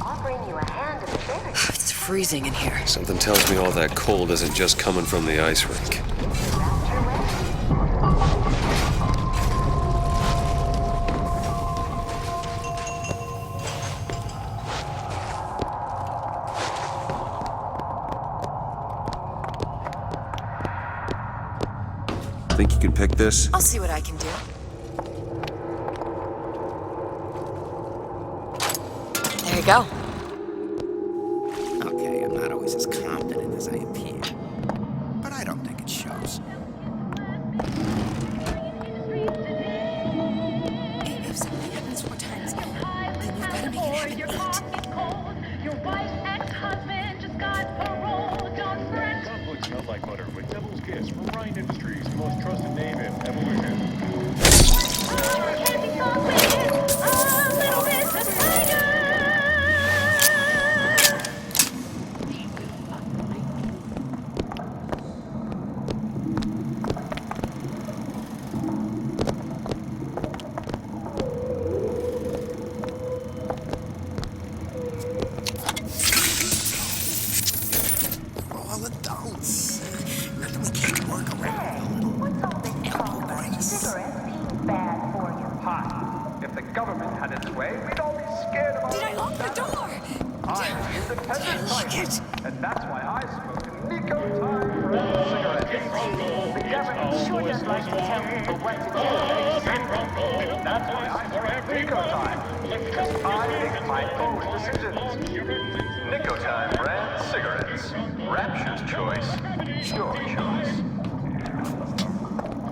offering you a hand of charity. It's freezing in here. Something tells me all that cold isn't just coming from the ice rink. Think you can pick this? I'll see what I can do. There you go. Okay, I'm not always as confident as I appear, but I don't think it shows. If something happens 4 times, then you've got to make it happen 8. Your wife's ex-husband just got parole. Don't fret. Conflict smelled like butter with Devil's Kiss from Ryan Industries, most trusted name in evolution. Can't be so weird. A little bit of tiger. We're all adults. Maybe we can't work around a little What's all this talk elbow about grease. cigarettes being bad for you? Hi. If the government had its way, we'd all be scared of Did I lock the door? I'm an independent Lock scientist, it. and that's why I smoke Nico Time Red cigarettes. The government Sure does like to tell people what to do. That's why I smoke Nico Time, because I make my own decisions. Nico Time Red cigarettes. Rapture's choice. Your choice.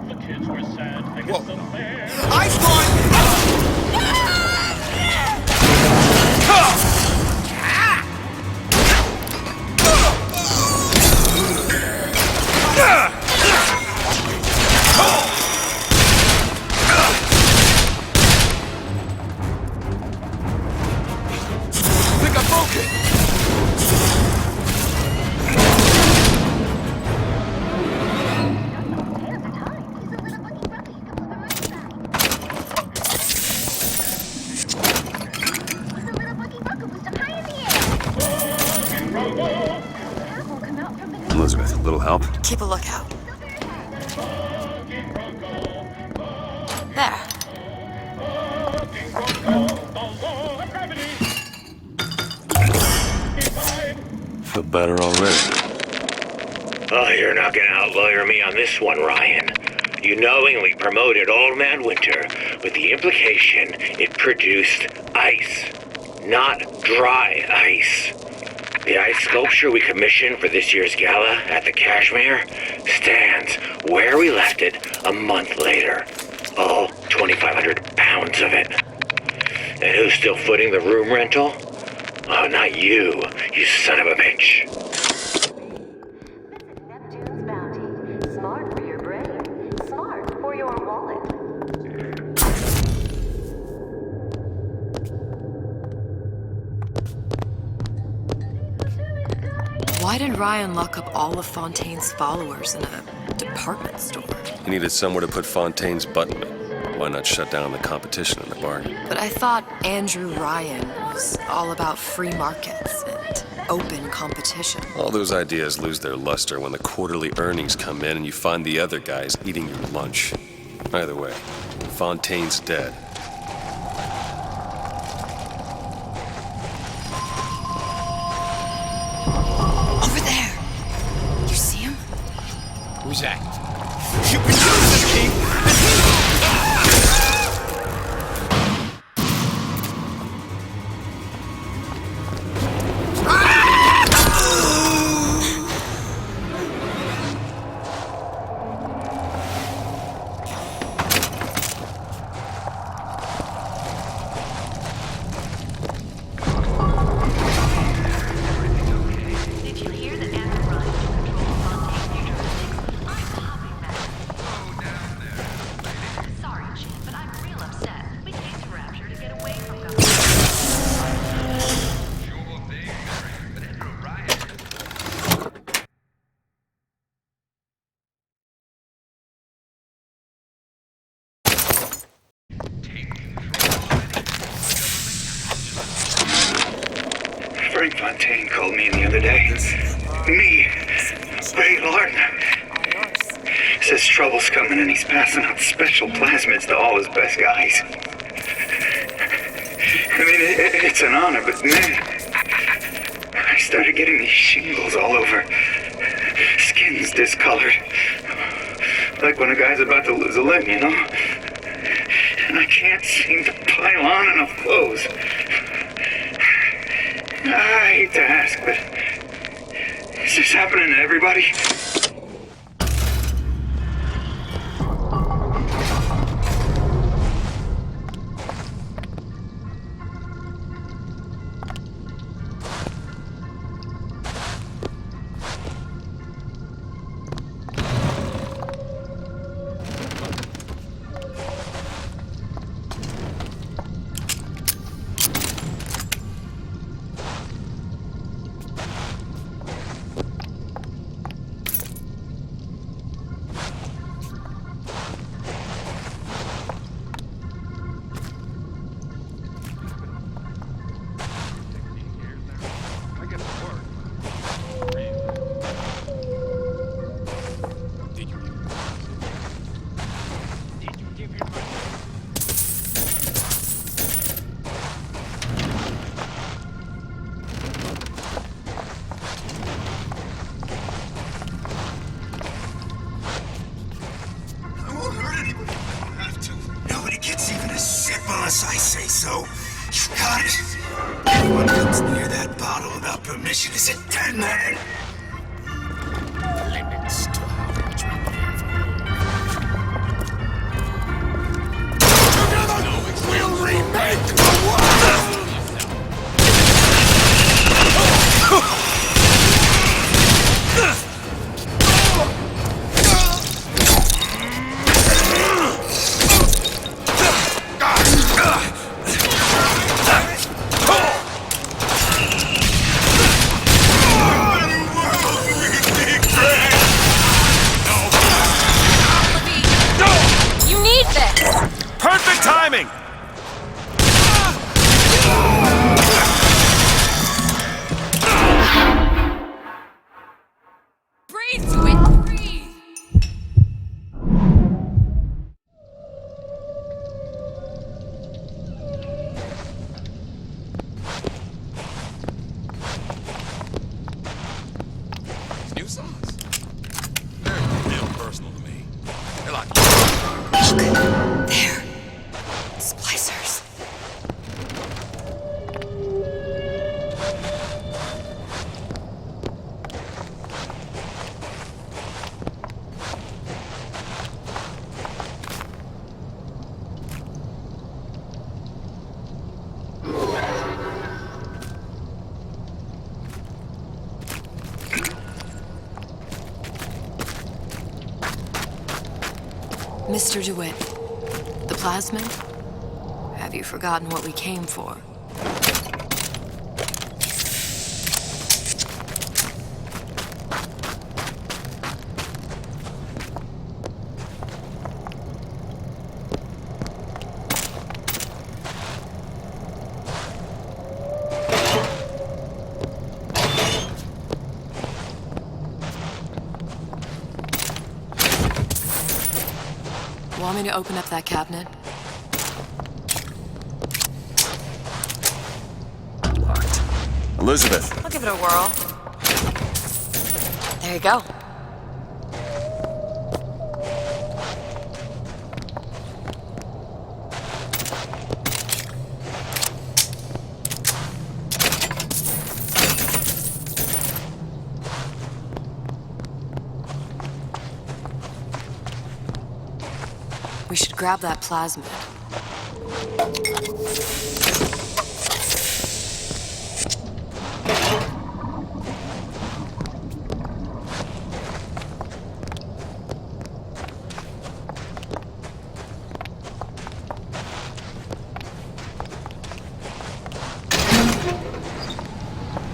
The kids were sad. I guess unfair. I thought... Think I broke it! Elizabeth, a little help? Keep a lookout. There. Feel better already. Oh, you're not gonna outlawyer me on this one, Ryan. You knowingly promoted Old Man Winter with the implication it produced ice, not dry ice. The ice sculpture we commissioned for this year's gala at the Cashmere stands where we left it a month later. All 2,500 pounds of it. And who's still footing the room rental? Oh, not you, you son of a bitch. Neptune's bounty. Smart for your brain. Smart for your wallet. Why did Ryan lock up all of Fontaine's followers in a department store? He needed somewhere to put Fontaine's button. Why not shut down the competition in the bargain? But I thought Andrew Ryan was all about free markets and open competition. All those ideas lose their luster when the quarterly earnings come in and you find the other guys eating your lunch. Either way, Fontaine's dead. Over there! You see him? Who's that? You can use this, Keith! Did you hear that Andrew Ryan controls Fontaine's future? I'm hopping back. Frank Fontaine called me in the other day. Me, Ray Lardner. Says trouble's coming and he's passing out special plasmids to all his best guys. I mean, it's an honor, but man, I started getting these shingles all over. Skin's discolored. Like when a guy's about to lose a limb, you know? And I can't seem to pile on enough clothes. I hate to ask, but is this happening to everybody? Unless I say so. You got it. Anyone comes near that bottle without permission is a dead man. Limits to how much we give. We'll remake the world! Perfect timing! Breathe, Sweet, breathe! New sauce. They're real personal to me. They're like... Look, there. Splicers. Mr. DeWitt, the plasmid? Have you forgotten what we came for? Want me to open up that cabinet? Locked. Elizabeth. I'll give it a whirl. There you go. We should grab that plasmid.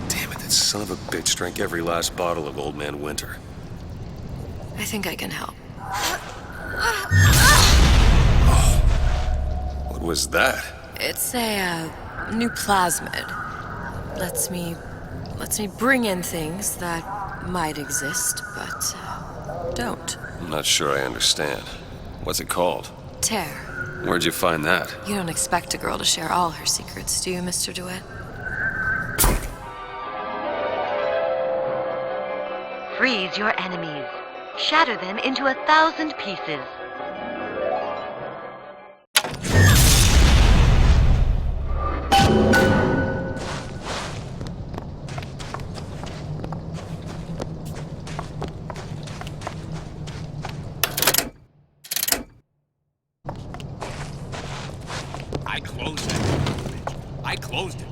Damn it, that son of a bitch drank every last bottle of Old Man Winter. I think I can help. What was that? It's a new plasmid. Lets me Lets me bring in things that might exist, but don't. I'm not sure I understand. What's it called? Tear. Where'd you find that? You don't expect a girl to share all her secrets, do you, Mr. DeWitt? Freeze your enemies. Shatter them into 1,000 pieces. I closed it. I closed it.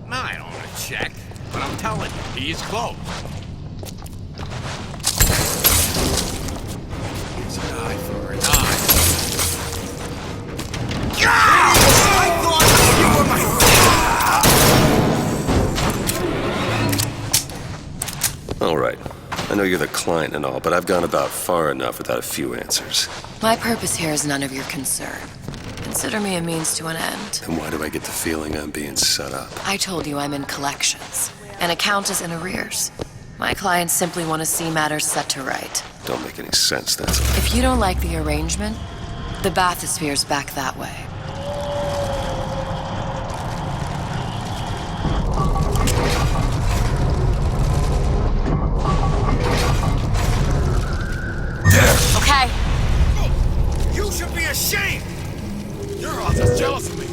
Now I don't want to check, but I'm telling you, he is closed. It's an eye for an eye. I thought you were my... All right. I know you're the client and all, but I've gone about far enough without a few answers. My purpose here is none of your concern. Consider me a means to an end. And why do I get the feeling I'm being set up? I told you I'm in collections. An account is in arrears. My clients simply want to see matters set to right. Don't make any sense, that's all. If you don't like the arrangement, the bathysphere's back that way. Okay. You should be ashamed! You're all just jealous of me.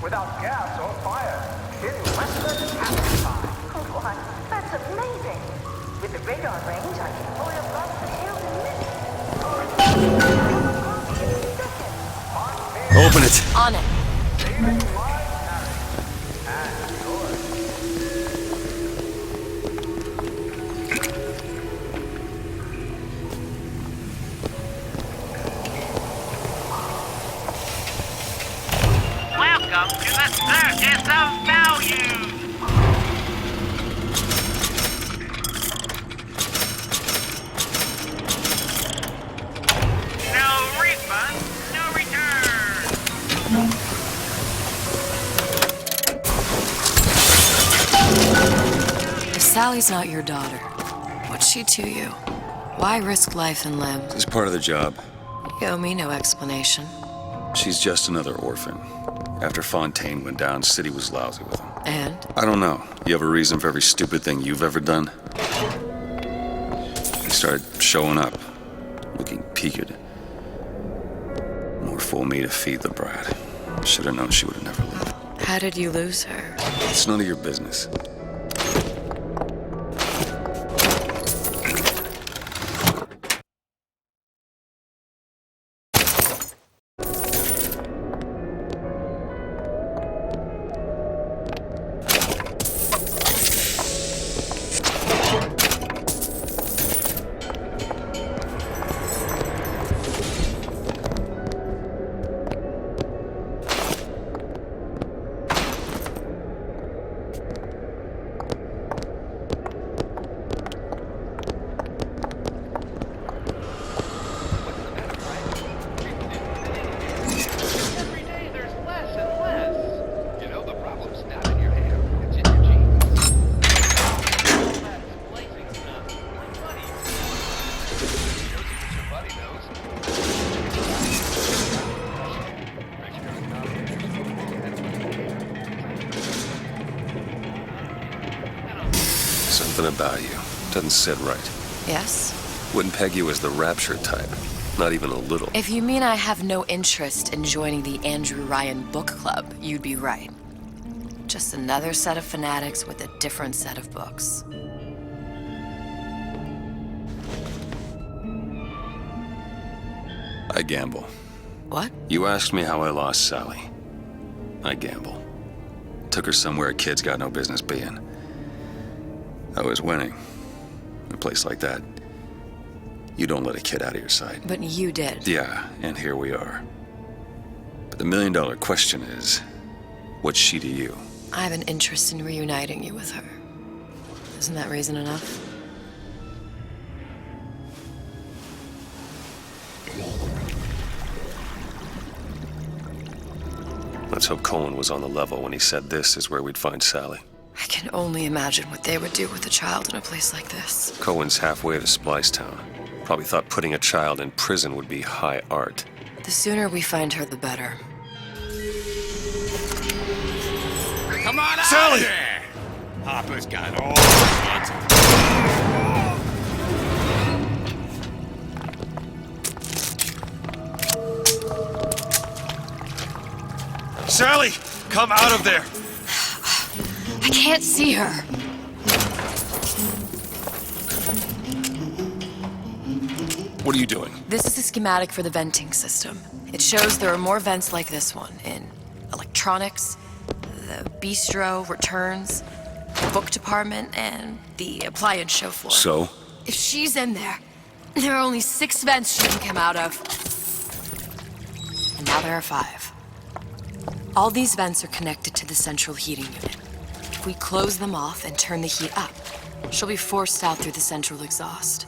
Without gas or fire, in less than half the time. Why, that's amazing. With the radar range, I can pull your blood in minutes. Open it! On it. Saving lives, Harry. And yours. Welcome to the Circus of Value! No refund, no return! If Sally's not your daughter, what's she to you? Why risk life and limb? It's part of the job. You owe me no explanation. She's just another orphan. After Fontaine went down, City was lousy with him. And? I don't know. You have a reason for every stupid thing you've ever done? He started showing up, looking peaked. More fool me to feed the brat. Should have known she would have never lived. How did you lose her? It's none of your business. Something about you. Doesn't sit right. Yes? Wouldn't peg you as the rapture type. Not even a little. If you mean I have no interest in joining the Andrew Ryan book club, you'd be right. Just another set of fanatics with a different set of books. I gamble. What? You asked me how I lost Sally. I gamble. Took her somewhere kids got no business being. I was winning. In a place like that, you don't let a kid out of your sight. But you did. Yeah, and here we are. But the million-dollar question is, what's she to you? I have an interest in reuniting you with her. Isn't that reason enough? Let's hope Cohen was on the level when he said this is where we'd find Sally. I can only imagine what they would do with a child in a place like this. Cohen's halfway to Splicetown. Probably thought putting a child in prison would be high art. The sooner we find her, the better. Come on out Sally! of here! Hopper's got all the Sally! Come out of there! I can't see her. What are you doing? This is a schematic for the venting system. It shows there are more vents like this one in electronics, the bistro, returns, the book department, and the appliance show floor. So? If she's in there, there are only 6 vents she can come out of. And now there are 5. All these vents are connected to the central heating unit. If we close them off and turn the heat up, she'll be forced out through the central exhaust.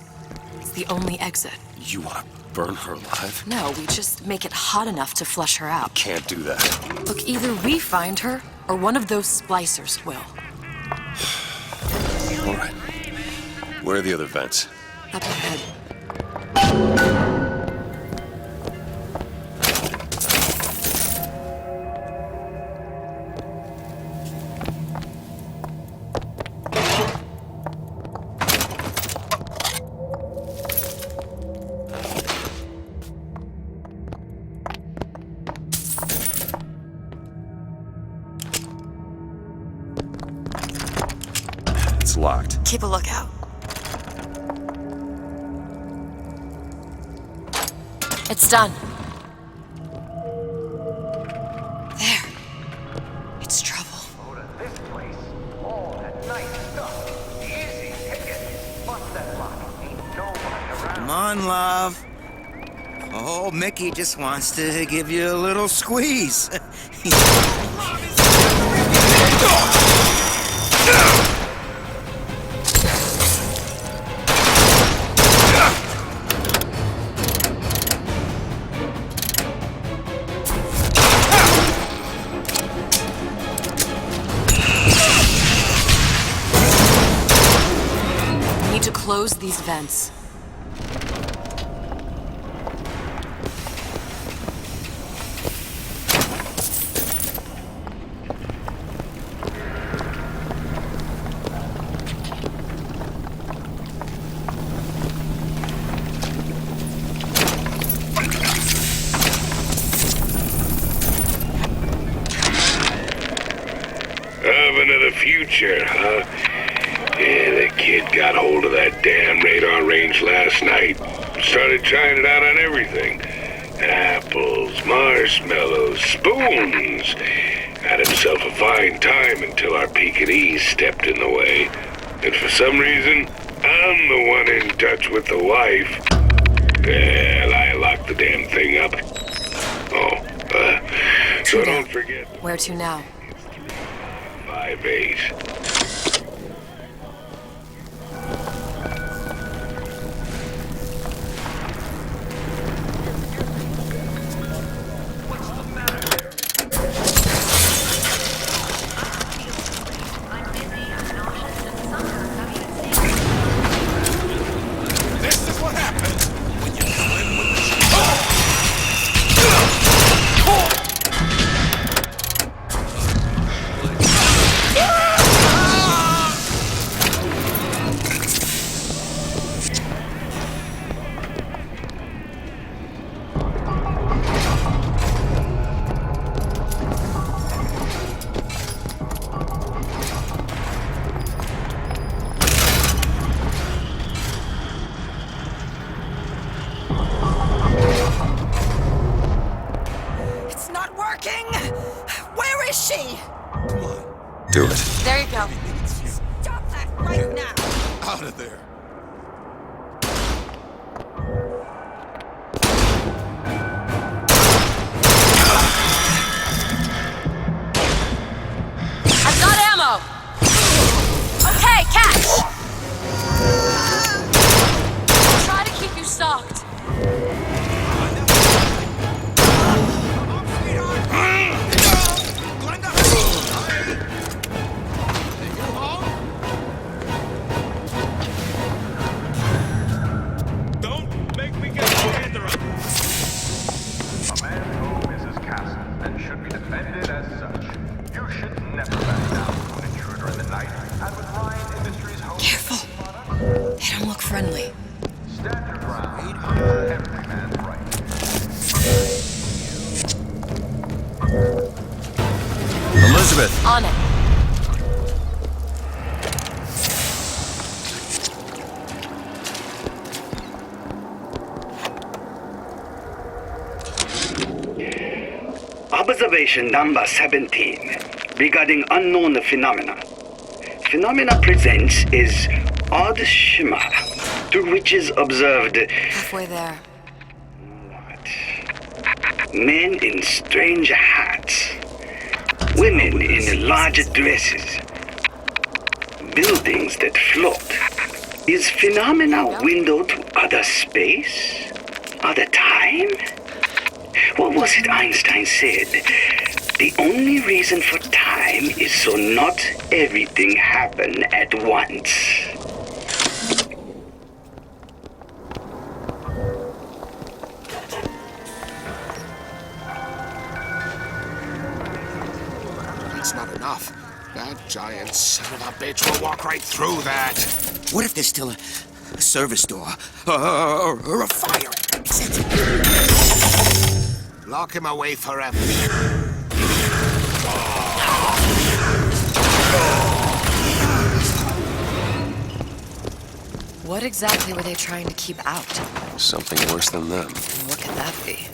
It's the only exit. You want to burn her alive? No, we just make it hot enough to flush her out. Can't do that. Look, either we find her, or one of those splicers will. All right. Where are the other vents? Up ahead. It's locked. Keep a lookout. It's done. There. It's trouble. Go to this place. All that nice stuff. Easy ticket. Bust that lock. Ain't nobody around. Come on, love. Oh, Mickey just wants to give you a little squeeze. We need to close these vents. Oven of the future, huh? Yeah, that kid got hold of that damn radar range last night. Started trying it out on everything. Apples, marshmallows, spoons. Had himself a fine time until our Pekingese stepped in the way. And for some reason, I'm the one in touch with the wife. Well, I locked the damn thing up. So don't forget. Where to now? 5-8. This is what happens when you swim with the sharks. thing? Where is she? Come on. Do it. There you go. Stop that right now! Out of there. I've got ammo! Okay, catch! I'll try to keep you stocked. Don't make me get the gander up. A man's home is his castle and should be defended as such. You should never back down to an intruder in the night. And with Ryan Industries home Careful. They don't look friendly. stand your ground. Every man's right. Elizabeth! On it. Observation number 17 regarding unknown phenomena. Phenomena presents is odd shimmer through which is observed Halfway there. men in strange hats, women in large dresses, buildings that float. Is phenomena window to other space? Other time? What was it Einstein said? The only reason for time is so not everything happen at once. That's not enough. That giant son of a bitch will walk right through that. What if there's still a service door? Or a fire exit? Lock him away forever. What exactly were they trying to keep out? Something worse than them. What could that be?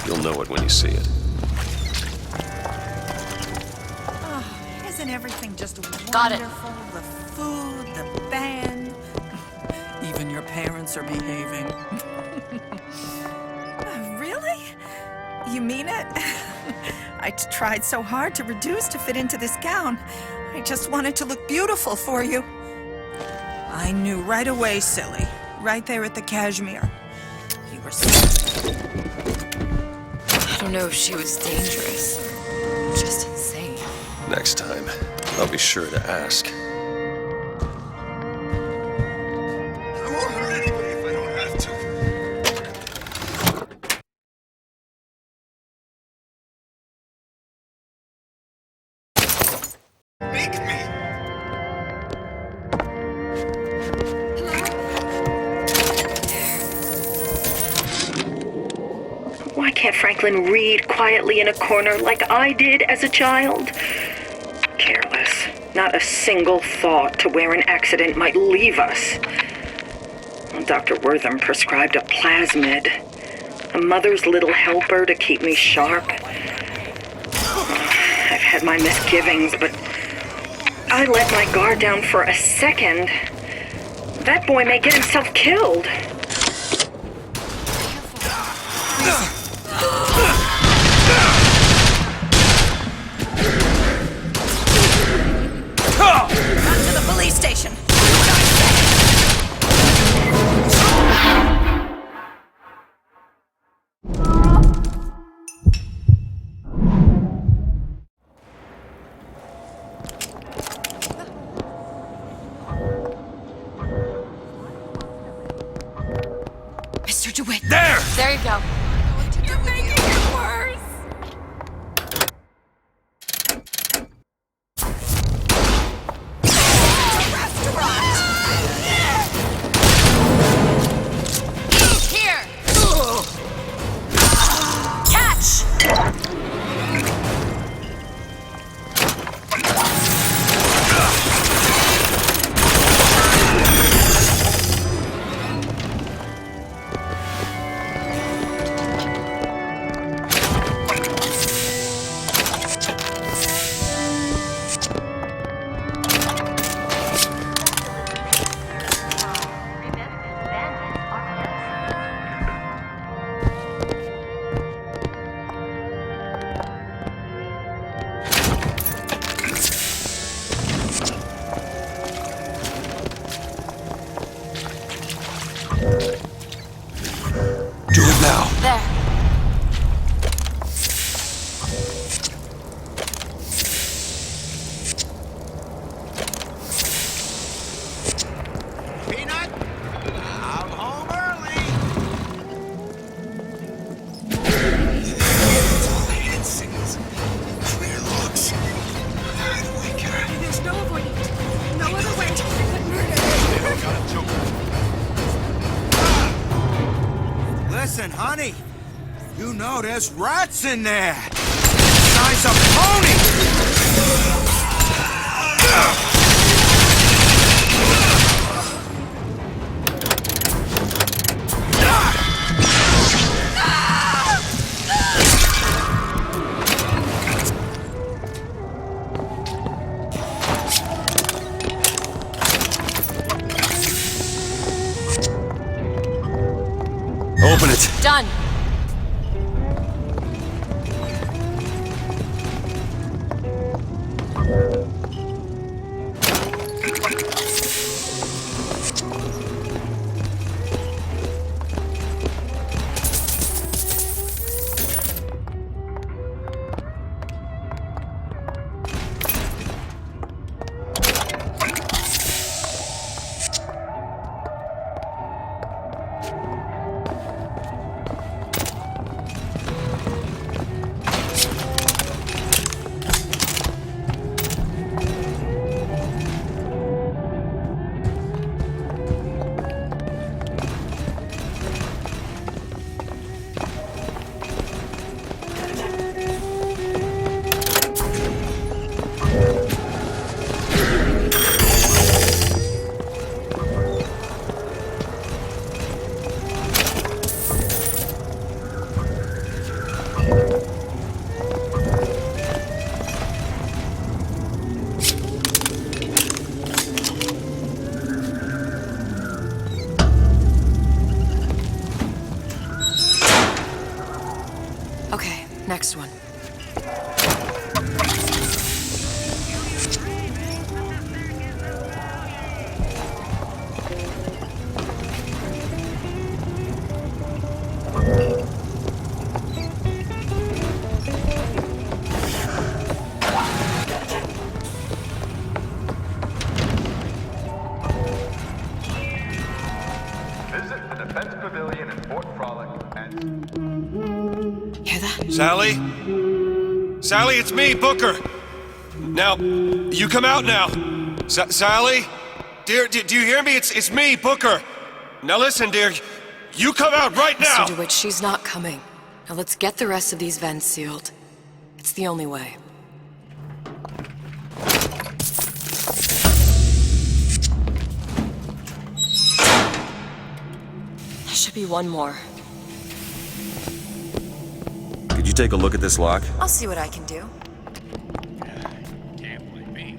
You'll know it when you see it. Isn't everything just wonderful? Got it. The food, the band. Even your parents are behaving. Really? You mean it? I tried so hard to reduce to fit into this gown. I just wanted to look beautiful for you. I knew right away, silly. Right there at the cashmere. You were so... I don't know if she was dangerous. Just insane. Next time, I'll be sure to ask. I won't hurt anybody if I don't have to. Make me! Why can't Franklin read quietly in a corner like I did as a child? Careless. Not a single thought to where an accident might leave us. Dr. Wortham prescribed a plasmid, a mother's little helper to keep me sharp. I've had my misgivings, but I let my guard down for a second. That boy may get himself killed. Run to the police station. Mr. DeWitt. There! There you go. You're making it worse. Here! Catch! Oh, there's rats in there! Size of pony! Open it. Done. Okay, next one. Visit the Defense Pavilion in Fort Frolic and... Hear that? Sally? Sally, it's me, Booker. Now, you come out now. Sally? Dear, do you hear me? It's me, Booker. Now listen, dear. You come out right now! Mr. DeWitt, she's not coming. Now let's get the rest of these vents sealed. It's the only way. There should be one more. Could you take a look at this lock? I'll see what I can do. Can't blame me.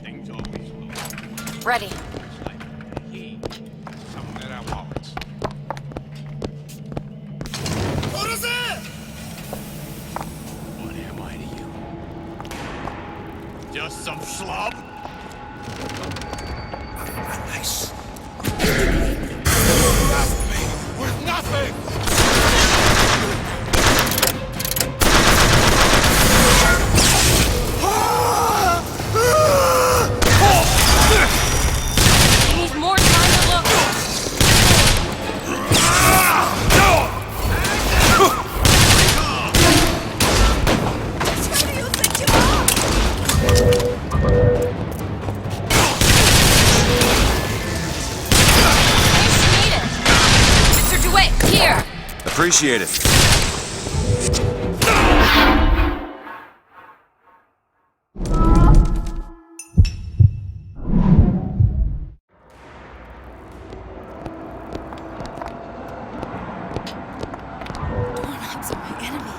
Things always look Ready. like he. Someone at our wallets. What is it? What am I to you? Just some schlub? Nice. With nothing! We need more time to look. Mr. DeWitt, here! Appreciate it. Doorknobs are my enemy.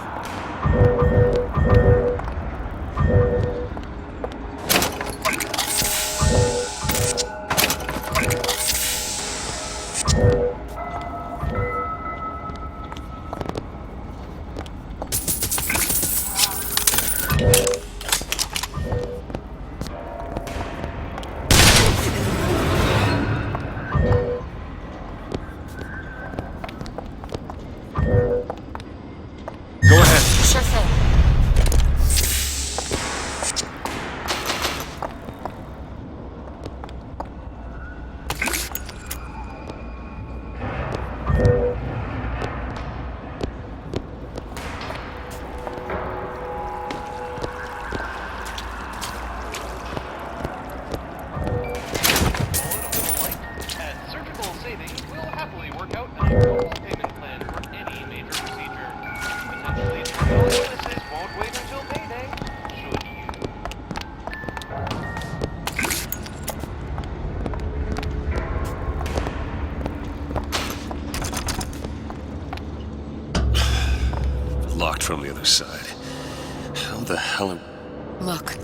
from the other side. How the hell am... Look.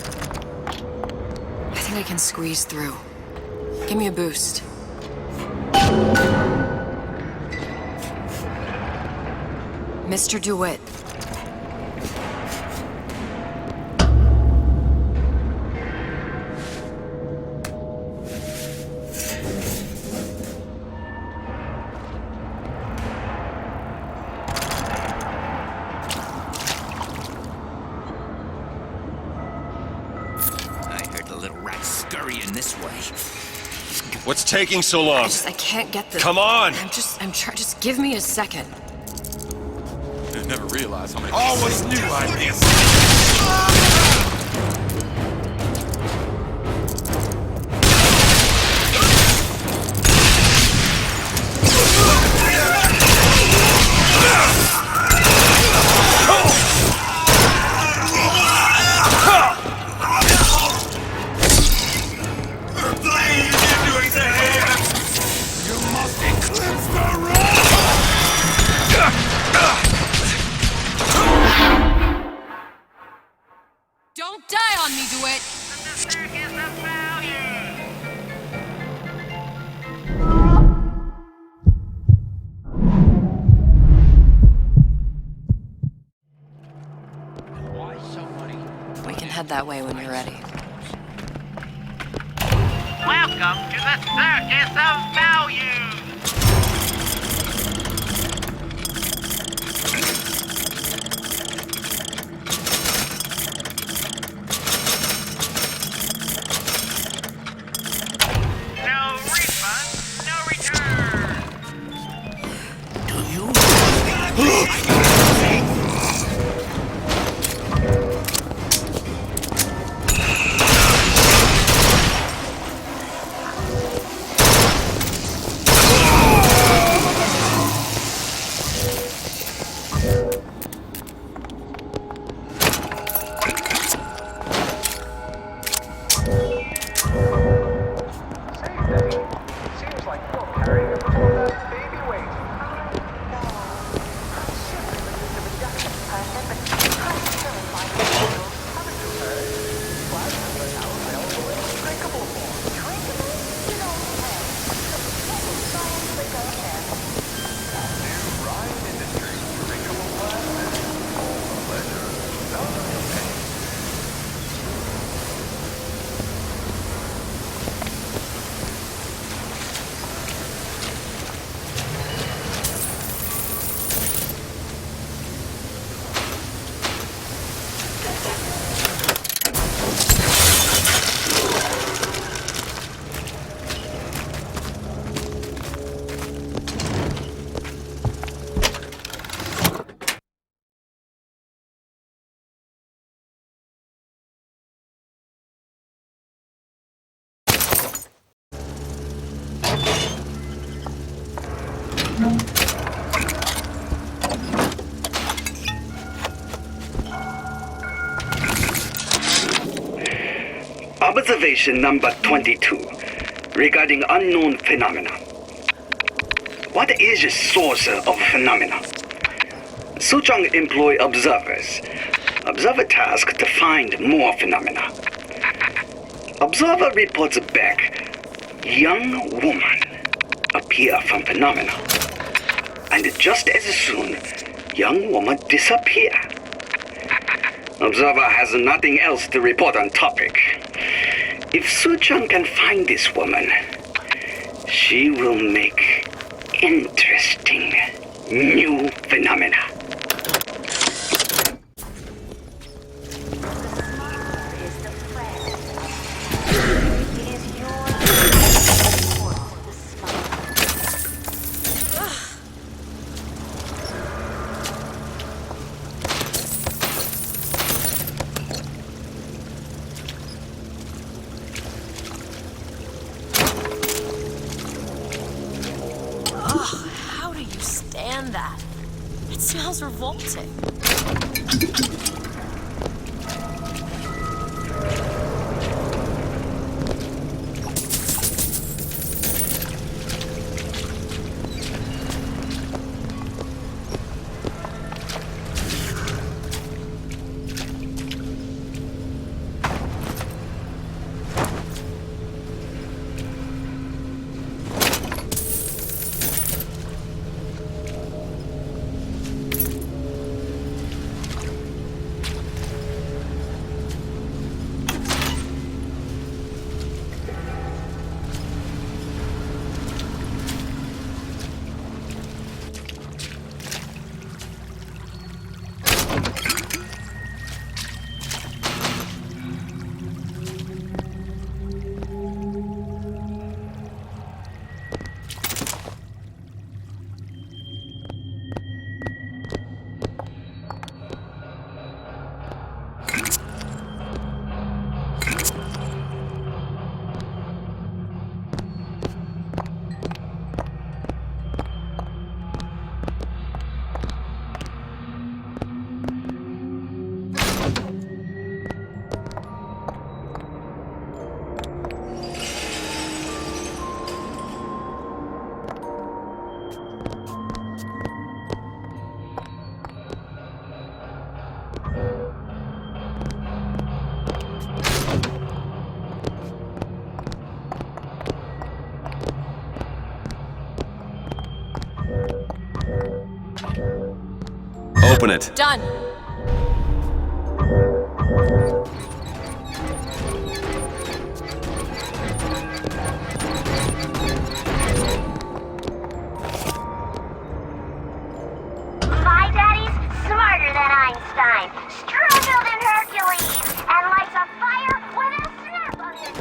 I think I can squeeze through. Give me a boost. Mr. DeWitt. What's taking so long? I can't get this. Come on! I'm trying. Just give me a second. I never realized how many... Always knew I'd be a... Don't die on me, DeWitt! We can head that way when you're ready. Welcome to the Circus of Value! No refund, no return! Do you? Seems like you're carrying a full baby weight. Observation number 22 regarding unknown phenomena. What is the source of phenomena? Suchong employ observers. Observer task to find more phenomena. Observer reports back. Young woman appear from phenomena. And just as soon, young woman disappear. Observer has nothing else to report on topic. If Suchong can find this woman, she will make interesting new phenomena. How do you stand that? It smells revolting. Open it. Done. My daddy's smarter than Einstein, stronger than Hercules, and lights a fire with a snap of his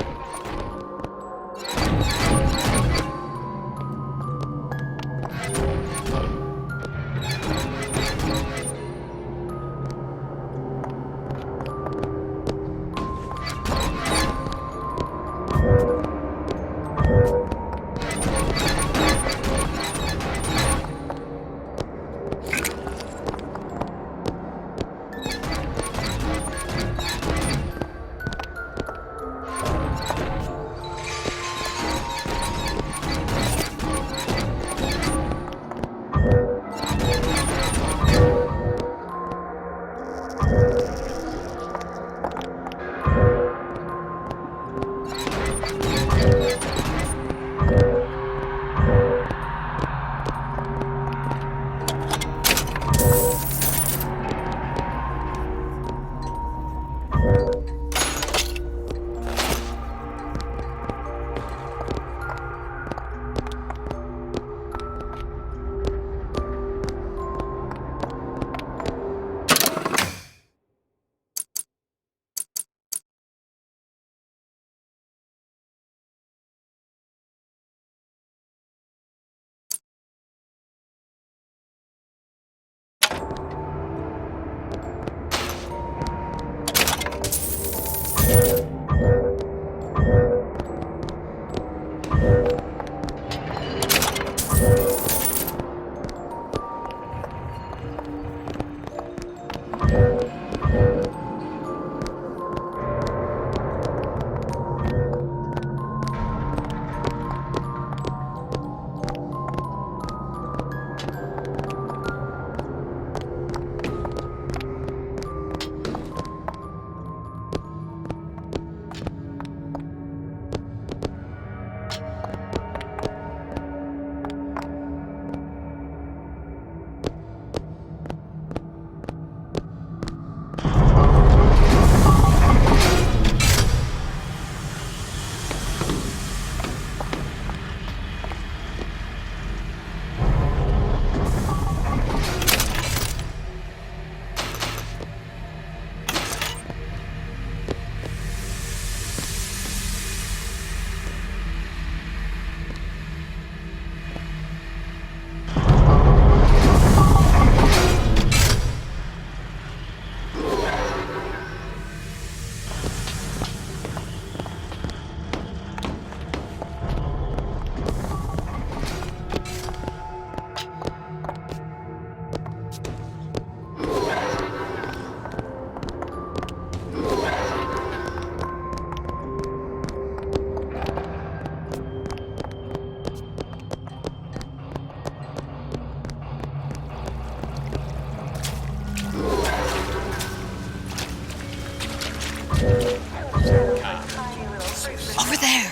Over there.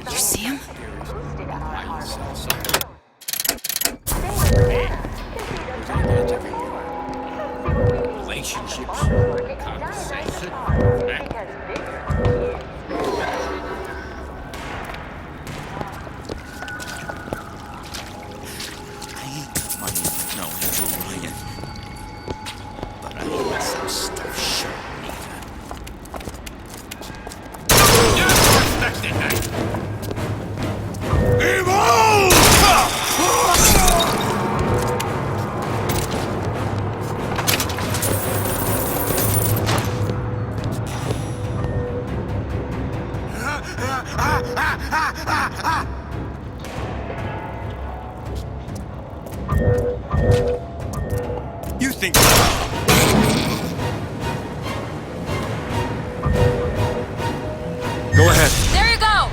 You see him? Relationships, conversation. I ain't got money like no Andrew Ryan, but I ain't some stuff sure neither. You're expecting me. Evolve! You think Go ahead. There you go!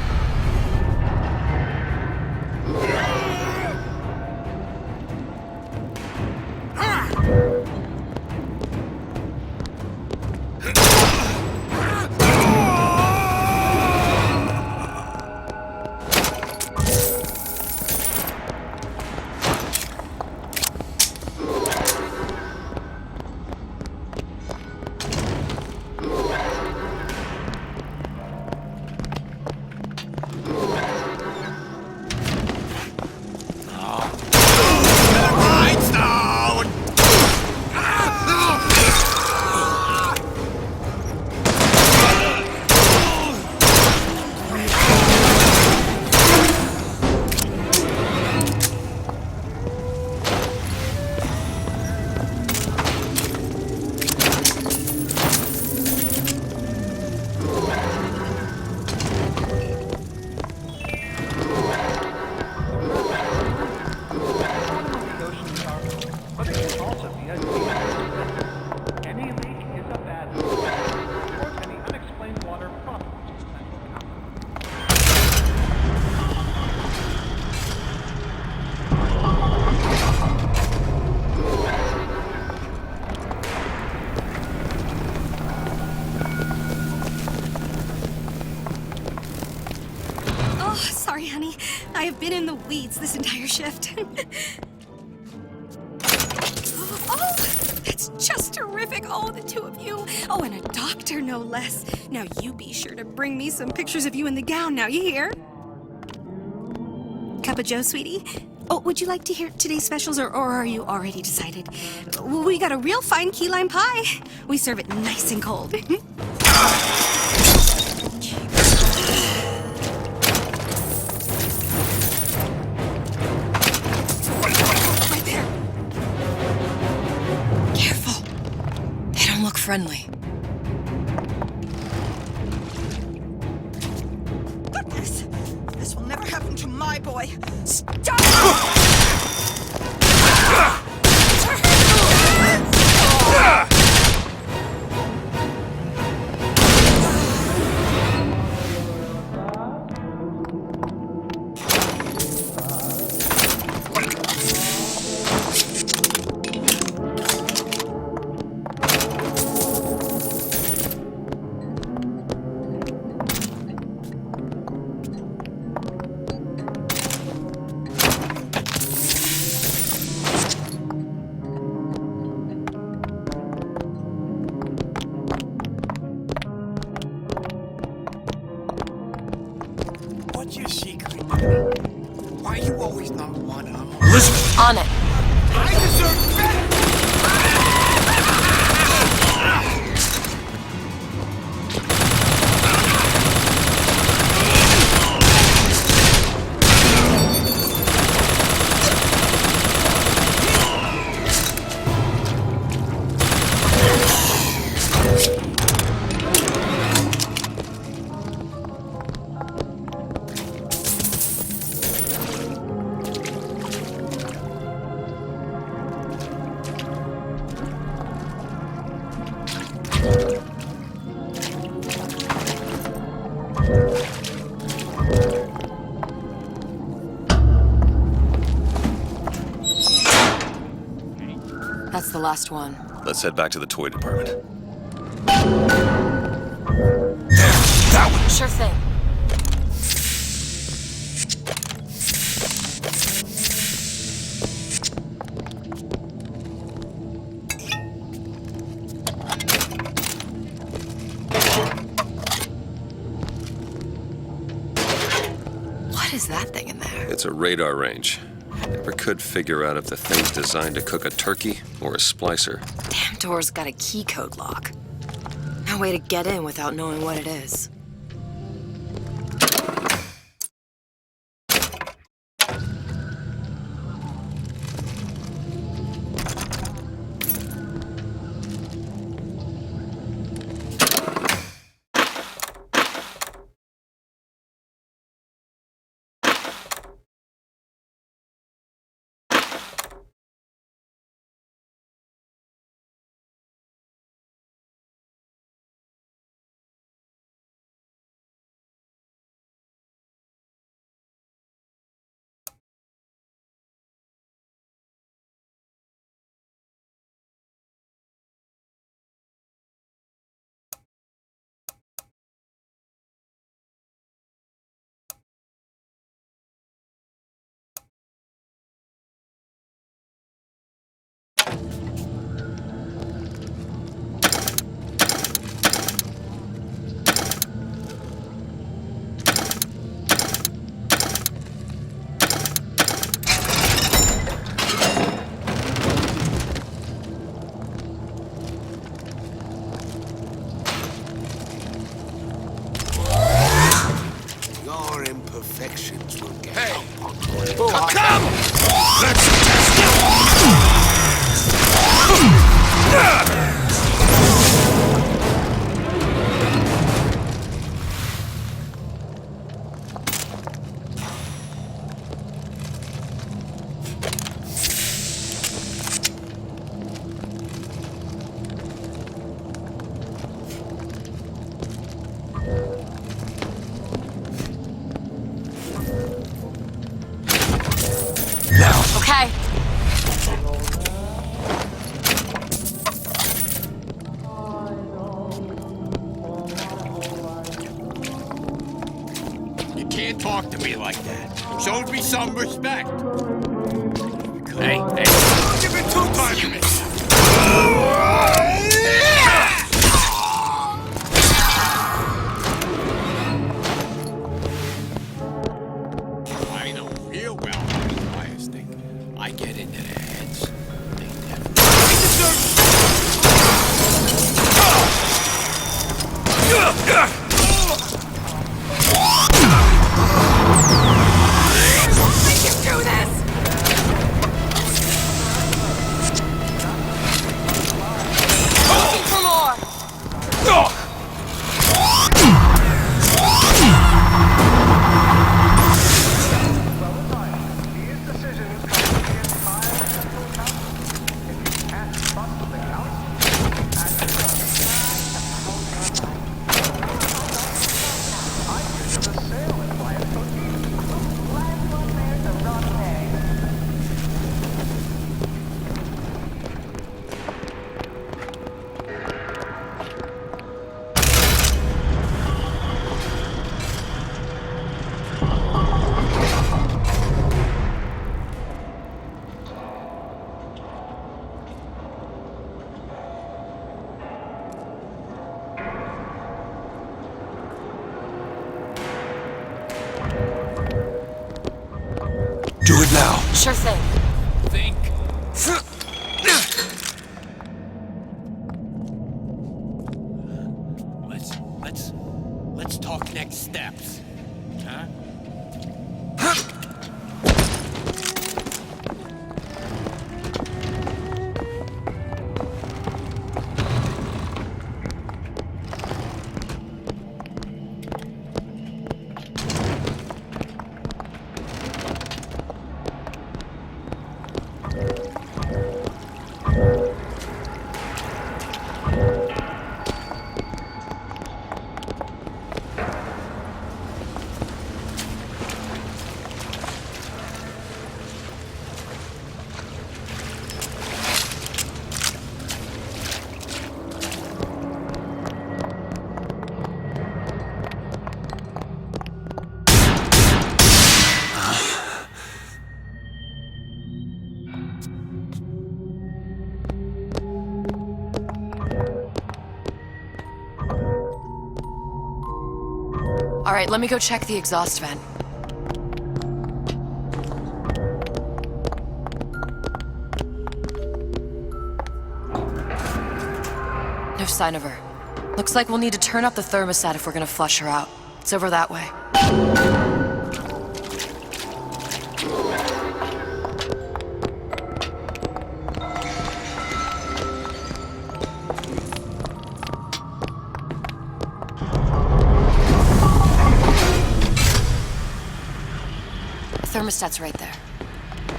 I have been in the weeds this entire shift. Oh, that's just terrific. Oh, the two of you. Oh, and a doctor, no less. Now, you be sure to bring me some pictures of you in the gown now, you hear? Cup of joe, sweetie? Oh, would you like to hear today's specials, or are you already decided? Well, we got a real fine key lime pie. We serve it nice and cold. Right there. Careful. They don't look friendly. Goodness! This will never happen to my boy. Stop! What's your secret? Why are you always number one and I'm Listen! On it. I deserve better! That's the last one. Let's head back to the toy department. That one! Sure thing. What is that thing in there? It's a radar range. Never could figure out if the thing's designed to cook a turkey or a splicer. Damn door's got a key code lock. No way to get in without knowing what it is. Your imperfections will get Come! Let's test it! Okay. You can't talk to me like that. Shows me some respect. Hey, I'll give it 2 times. I know real well how these players think. I get into their heads. They never. Make him do this! Looking for more! Do it now. Sure thing. Think. Let's talk next steps. Huh? All right, let me go check the exhaust vent. No sign of her. Looks like we'll need to turn up the thermostat if we're gonna flush her out. It's over that way. Thermostat's right there.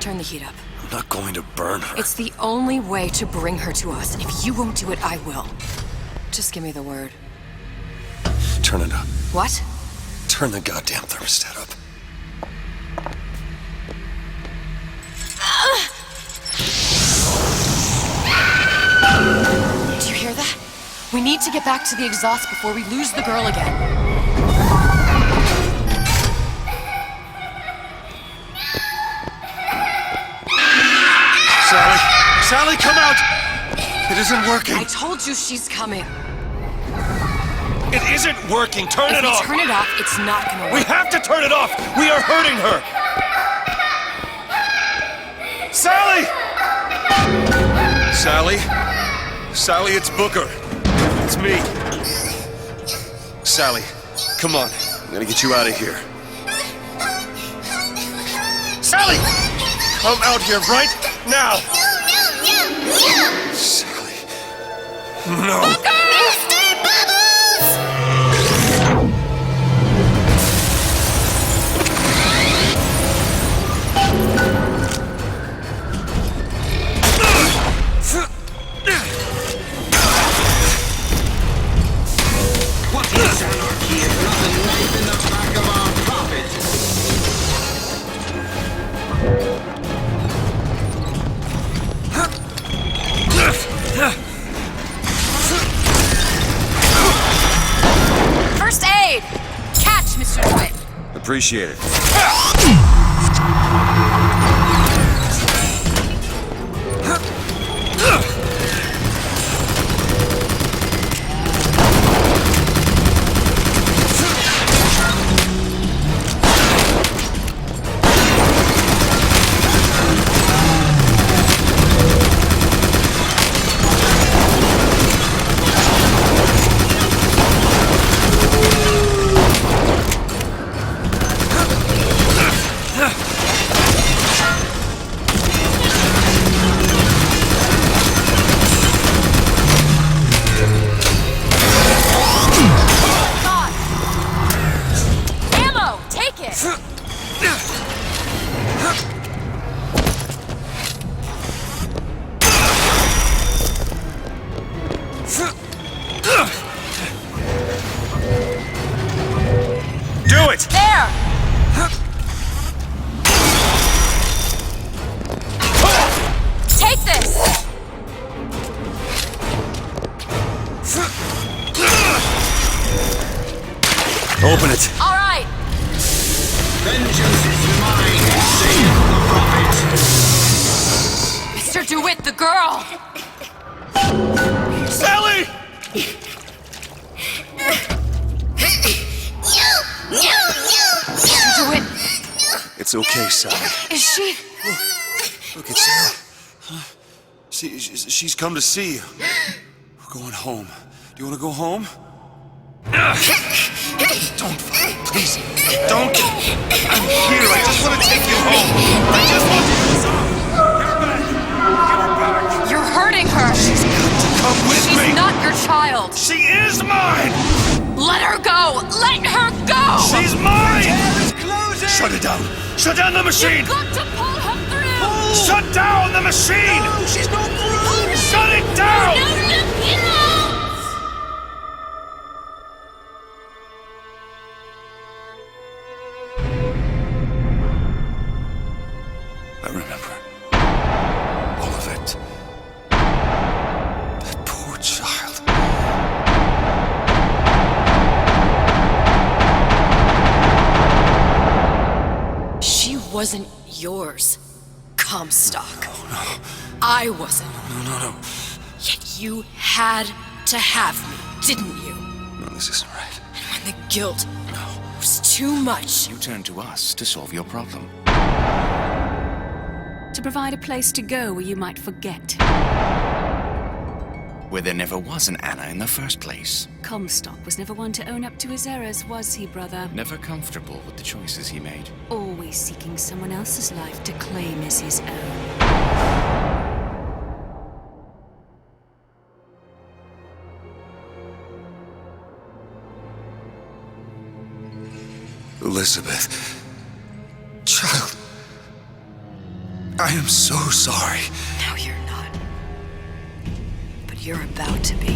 Turn the heat up. I'm not going to burn her. It's the only way to bring her to us, and if you won't do it, I will. Just give me the word. Turn it up. What? Turn the goddamn thermostat up. Do you hear that? We need to get back to the exhaust before we lose the girl again. Sally, come out! It isn't working. I told you she's coming. It isn't working. Turn it off. If we turn it off, it's not gonna work. We have to turn it off. We are hurting her. Sally! Sally, it's Booker. It's me. Sally, come on. I'm gonna get you out of here. Sally! Come out here right now! Sally. No. Booker! Mr. Bubbles! What is anarchy if nothing life in the back of our prophet? First aid! Catch, Mr. Dwight. Appreciate it. Open it. All right. Vengeance is mine, saith the prophet. Mr. DeWitt, the girl. Sally! Mr. DeWitt, It's okay, Sally. is she? Look, it's Sarah. She's come to see you. We're going home. Do you want to go home? Don't, please. Don't. I'm here. I just want to take you home. I just want to. You're hurting her. She's got to come with me. She's not your child. She is mine. Let her go. Let her go. She's mine. Shut it down. Shut down the machine. You've got to pull her through. Shut down the machine. No, she's not through. Shut it down. I remember all of it. That poor child. She wasn't yours, Comstock. No. I wasn't. No. Yet you had to have me, didn't you? No, this isn't right. And when the guilt was too much, You turned to us to solve your problem. To provide a place to go where you might forget. Where there never was an Anna in the first place. Comstock was never one to own up to his errors, was he, brother? Never comfortable with the choices he made. Always seeking someone else's life to claim as his own. Elizabeth. Child. I am so sorry. no, you're not. But you're about to be.